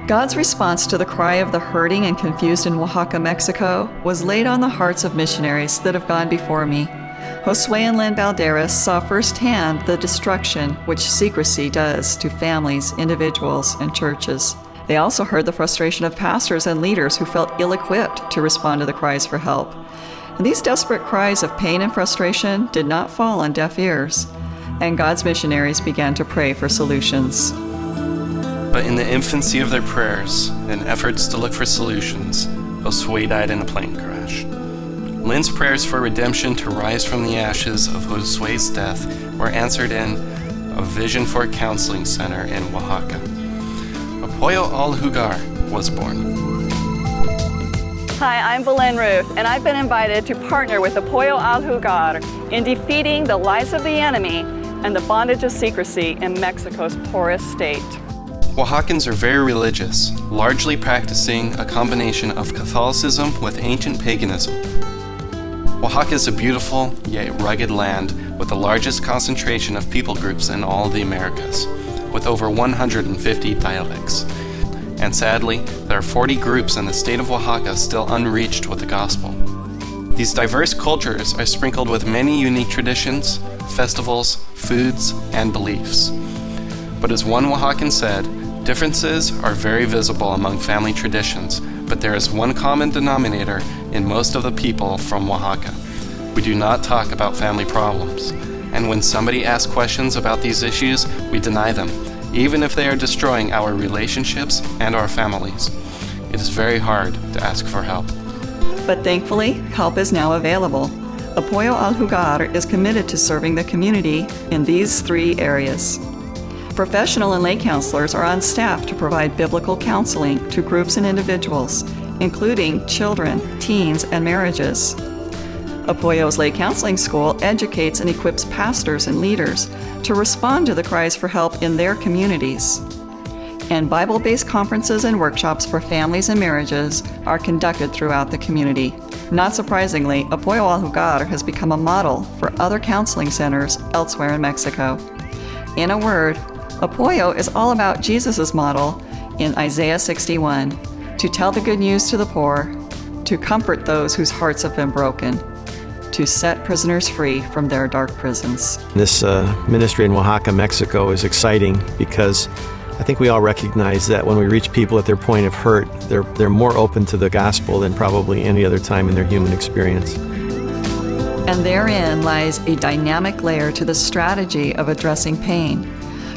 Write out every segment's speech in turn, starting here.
God's response to the cry of the hurting and confused in Oaxaca, Mexico, was laid on the hearts of missionaries that have gone before me. Josue and Lynn Balderas saw firsthand the destruction which secrecy does to families, individuals, and churches. They also heard the frustration of pastors and leaders who felt ill-equipped to respond to the cries for help. And these desperate cries of pain and frustration did not fall on deaf ears, and God's missionaries began to pray for solutions. But in the infancy of their prayers and efforts to look for solutions, Josue died in a plane crash. Lynn's prayers for redemption to rise from the ashes of Josue's death were answered in a vision for a counseling center in Oaxaca. Apoyo al Jugar was born. Hi, I'm VaLynn Ruth, and I've been invited to partner with Apoyo al Jugar in defeating the lies of the enemy and the bondage of secrecy in Mexico's poorest state. Oaxacans are very religious, largely practicing a combination of Catholicism with ancient paganism. Oaxaca is a beautiful yet rugged land with the largest concentration of people groups in all of the Americas, with over 150 dialects. And sadly, there are 40 groups in the state of Oaxaca still unreached with the gospel. These diverse cultures are sprinkled with many unique traditions, festivals, foods, and beliefs. But as one Oaxacan said, differences are very visible among family traditions, but there is one common denominator in most of the people from Oaxaca. We do not talk about family problems, and when somebody asks questions about these issues, we deny them, even if they are destroying our relationships and our families. It is very hard to ask for help. But thankfully, help is now available. Apoyo al Jugar is committed to serving the community in these 3 areas. Professional and lay counselors are on staff to provide biblical counseling to groups and individuals, including children, teens, and marriages. Apoyo's Lay Counseling School educates and equips pastors and leaders to respond to the cries for help in their communities. And Bible-based conferences and workshops for families and marriages are conducted throughout the community. Not surprisingly, Apoyo al Jugar has become a model for other counseling centers elsewhere in Mexico. In a word, Apoyo is all about Jesus' model in Isaiah 61, to tell the good news to the poor, to comfort those whose hearts have been broken, to set prisoners free from their dark prisons. This ministry in Oaxaca, Mexico is exciting because I think we all recognize that when we reach people at their point of hurt, they're more open to the gospel than probably any other time in their human experience. And therein lies a dynamic layer to the strategy of addressing pain.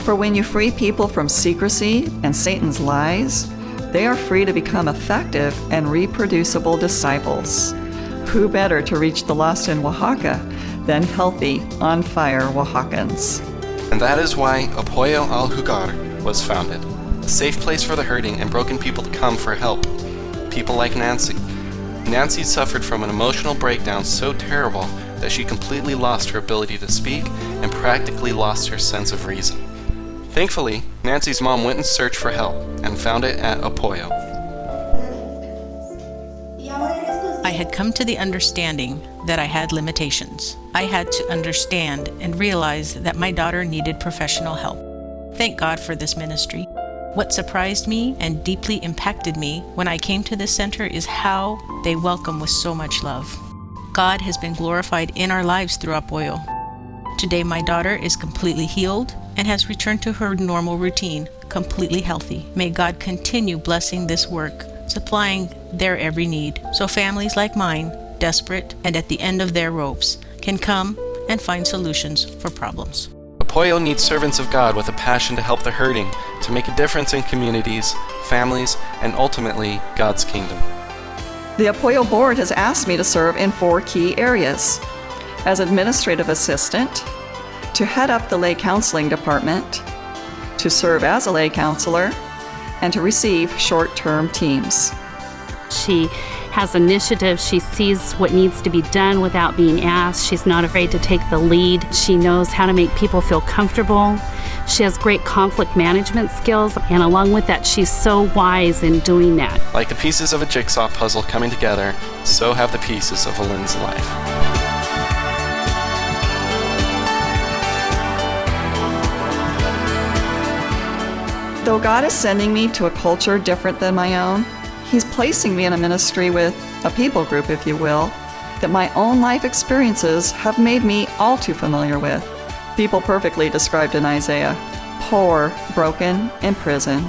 For when you free people from secrecy and Satan's lies, they are free to become effective and reproducible disciples. Who better to reach the lost in Oaxaca than healthy, on-fire Oaxacans? And that is why Apoyo al Jugar was founded, a safe place for the hurting and broken people to come for help. People like Nancy. Nancy suffered from an emotional breakdown so terrible that she completely lost her ability to speak and practically lost her sense of reason. Thankfully, Nancy's mom went in search for help and found it at Apoyo. I had come to the understanding that I had limitations. I had to understand and realize that my daughter needed professional help. Thank God for this ministry. What surprised me and deeply impacted me when I came to this center is how they welcome with so much love. God has been glorified in our lives through Apoyo. Today my daughter is completely healed and has returned to her normal routine, completely healthy. May God continue blessing this work, supplying their every need, so families like mine, desperate and at the end of their ropes, can come and find solutions for problems. Apoyo needs servants of God with a passion to help the hurting, to make a difference in communities, families, and ultimately God's kingdom. The Apoyo board has asked me to serve in 4 key areas: as administrative assistant, to head up the lay counseling department, to serve as a lay counselor, and to receive short-term teams. She has initiative. She sees what needs to be done without being asked. She's not afraid to take the lead. She knows how to make people feel comfortable. She has great conflict management skills, and along with that, she's so wise in doing that. Like the pieces of a jigsaw puzzle coming together, so have the pieces of VaLynn's life. Though God is sending me to a culture different than my own, He's placing me in a ministry with a people group, if you will, that my own life experiences have made me all too familiar with. People perfectly described in Isaiah: poor, broken, in prison.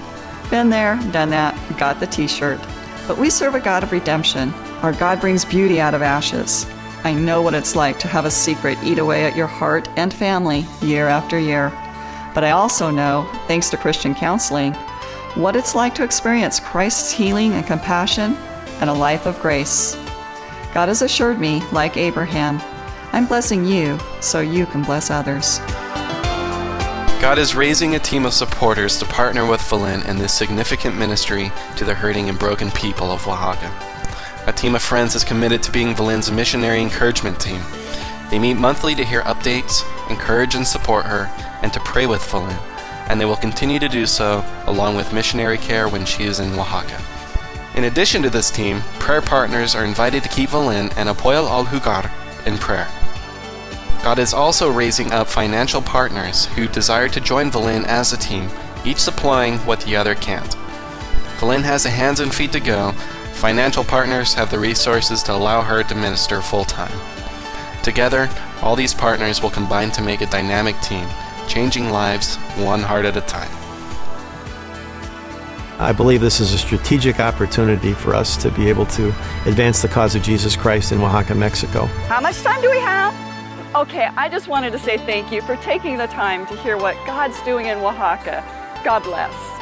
Been there, done that, got the t-shirt. But we serve a God of redemption. Our God brings beauty out of ashes. I know what it's like to have a secret eat away at your heart and family year after year. But I also know, thanks to Christian counseling, what it's like to experience Christ's healing and compassion and a life of grace. God has assured me, like Abraham, I'm blessing you so you can bless others. God is raising a team of supporters to partner with VaLynn in this significant ministry to the hurting and broken people of Oaxaca. A team of friends is committed to being VaLynn's missionary encouragement team. They meet monthly to hear updates, encourage and support her, and to pray with VaLynn, and they will continue to do so along with missionary care when she is in Oaxaca. In addition to this team, prayer partners are invited to keep VaLynn and Apoyo al Jugar in prayer. God is also raising up financial partners who desire to join VaLynn as a team, each supplying what the other can't. VaLynn has the hands and feet to go. Financial partners have the resources to allow her to minister full-time. Together, all these partners will combine to make a dynamic team, changing lives one heart at a time. I believe this is a strategic opportunity for us to be able to advance the cause of Jesus Christ in Oaxaca, Mexico. How much time do we have? Okay, I just wanted to say thank you for taking the time to hear what God's doing in Oaxaca. God bless.